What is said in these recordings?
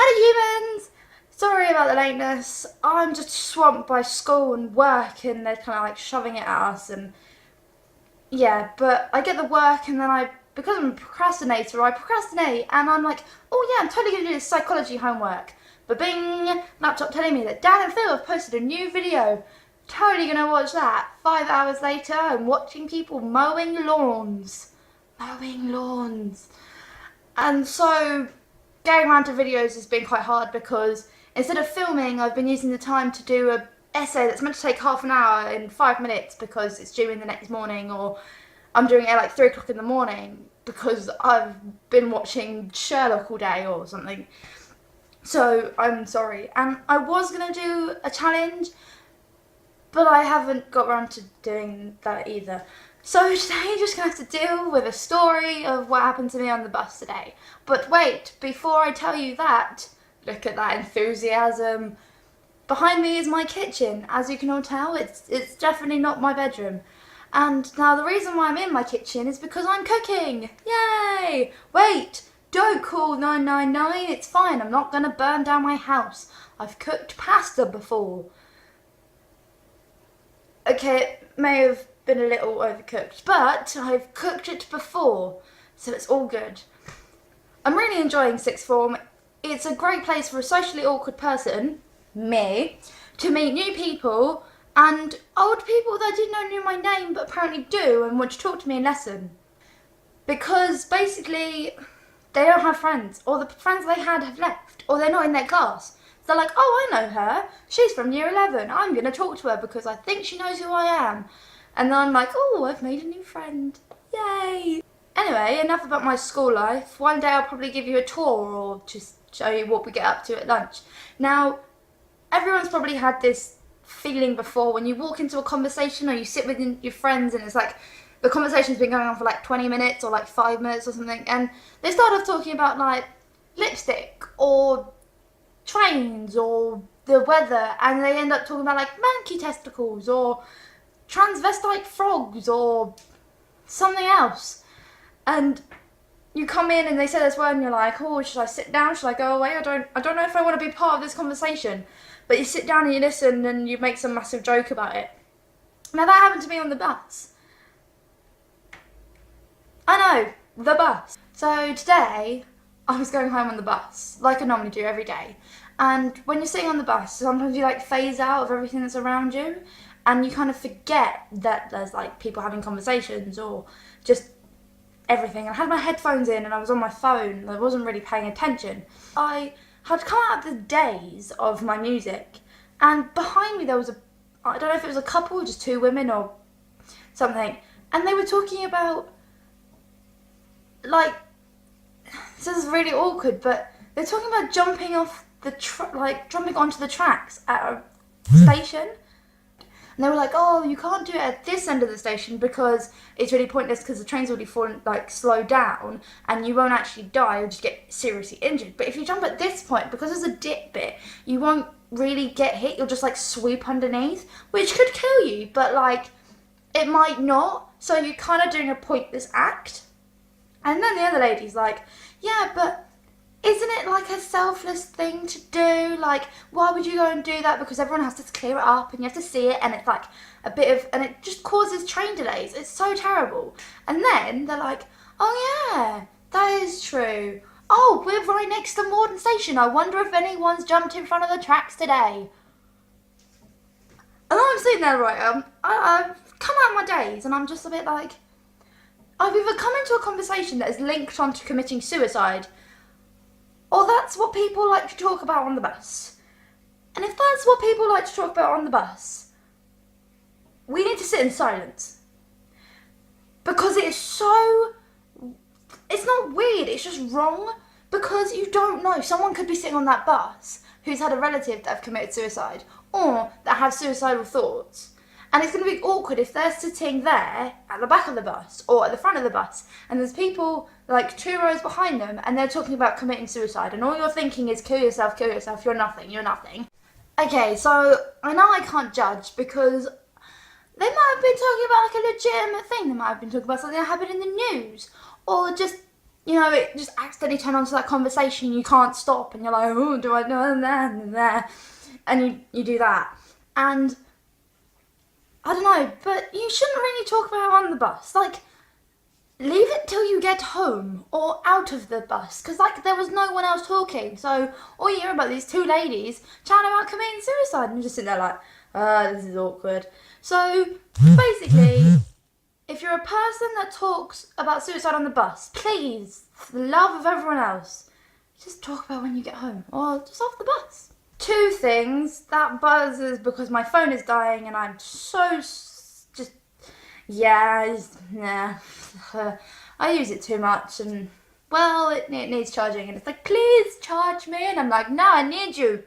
Hello humans! Sorry about the lateness. I'm just swamped by school and work and they're kind of like shoving it at us and yeah, but I get the work and then because I'm a procrastinator, I procrastinate and I'm like, oh yeah, I'm totally going to do this psychology homework. But bing, laptop telling me that Dan and Phil have posted a new video. Totally going to watch that. 5 hours later, I'm watching people mowing lawns. Mowing lawns. And so getting around to videos has been quite hard because instead of filming, I've been using the time to do an essay that's meant to take half an hour in 5 minutes because it's due in the next morning, or I'm doing it at like 3 o'clock in the morning because I've been watching Sherlock all day or something. So I'm sorry. And I was going to do a challenge, but I haven't got around to doing that either. So today you're just going to have to deal with a story of what happened to me on the bus today. But wait, before I tell you that, look at that enthusiasm. Behind me is my kitchen. As you can all tell, it's definitely not my bedroom. And now the reason why I'm in my kitchen is because I'm cooking. Yay! Wait, don't call 999. It's fine. I'm not going to burn down my house. I've cooked pasta before. Okay, it may have been a little overcooked, but I've cooked it before, so it's all good. I'm really enjoying sixth form. It's a great place for a socially awkward person, me, to meet new people and old people that didn't know knew my name but apparently do and would talk to me in lesson. Because basically they don't have friends, or the friends they had have left, or they're not in their class. They're like, oh, I know her. She's from year 11. I'm going to talk to her because I think she knows who I am. And then I'm like, oh, I've made a new friend. Yay. Anyway, enough about my school life. One day I'll probably give you a tour or just show you what we get up to at lunch. Now, everyone's probably had this feeling before when you walk into a conversation or you sit with your friends and it's like the conversation's been going on for like 20 minutes or like 5 minutes or something, and they start off talking about like lipstick or trains or the weather, and they end up talking about like monkey testicles or transvestite frogs or something else. And you come in and they say this word and you're like, oh, should I sit down? Should I go away? I don't know if I want to be part of this conversation. But you sit down and you listen and you make some massive joke about it. Now that happened to me on the bus. I know, the bus. So today I was going home on the bus, like I normally do every day. And when you're sitting on the bus, sometimes you like phase out of everything that's around you and you kind of forget that there's like people having conversations or just everything. I had my headphones in and I was on my phone. I wasn't really paying attention. I had come out of the days of my music, and behind me there was I don't know if it was a couple, just two women or something, and they were talking about like, this is really awkward, but they're talking about jumping off the jumping onto the tracks at a station. And they were like, oh, you can't do it at this end of the station because it's really pointless because the train's already slowed down and you won't actually die, you'll just get seriously injured. But if you jump at this point, because there's a dip bit, you won't really get hit, you'll just like sweep underneath, which could kill you, but like, it might not. So you're kind of doing a pointless act. And then the other lady's like, yeah, but isn't it like a selfless thing to do? Like, why would you go and do that? Because everyone has to clear it up and you have to see it, and it's like a bit of, and it just causes train delays. It's so terrible. And then they're like, oh yeah, that is true. Oh, we're right next to Morden Station. I wonder if anyone's jumped in front of the tracks today. And I'm sitting there, right, I've come out of my days and I'm just a bit like, I've either come into a conversation that is linked onto committing suicide, or that's what people like to talk about on the bus. And if that's what people like to talk about on the bus, we need to sit in silence. Because it is so, it's not weird, it's just wrong. Because you don't know, someone could be sitting on that bus who's had a relative that have committed suicide, or that have suicidal thoughts. And it's going to be awkward if they're sitting there at the back of the bus or at the front of the bus and there's people like 2 rows behind them and they're talking about committing suicide and all you're thinking is kill yourself, you're nothing, you're nothing. Okay, so I know I can't judge because they might have been talking about like a legitimate thing. They might have been talking about something that happened in the news or just you know, it just accidentally turn on to that conversation, you can't stop, and you're like, oh, do I know that? And you do that. And I don't know, but you shouldn't really talk about it on the bus. Like, leave it till you get home or out of the bus, because like there was no one else talking. So all you hear about these two ladies chatting about committing suicide, and you're just sitting there like, this is awkward. So basically, if you're a person that talks about suicide on the bus, please, for the love of everyone else, just talk about when you get home or just off the bus. 2 things that buzzes because my phone is dying and I'm so just, yeah, I use it too much, and well, it needs charging, and it's like, please charge me, and I'm like, no, I need you.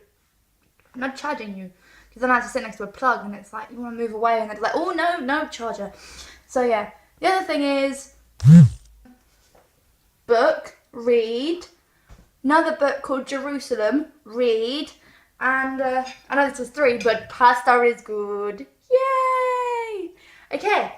I'm not charging you, because then I have to sit next to a plug, and it's like, you want to move away, and they're like, oh no charger. So yeah, the other thing is read. Another book called Jerusalem, read. And I know this is 3, but pasta is good. Yay! Okay,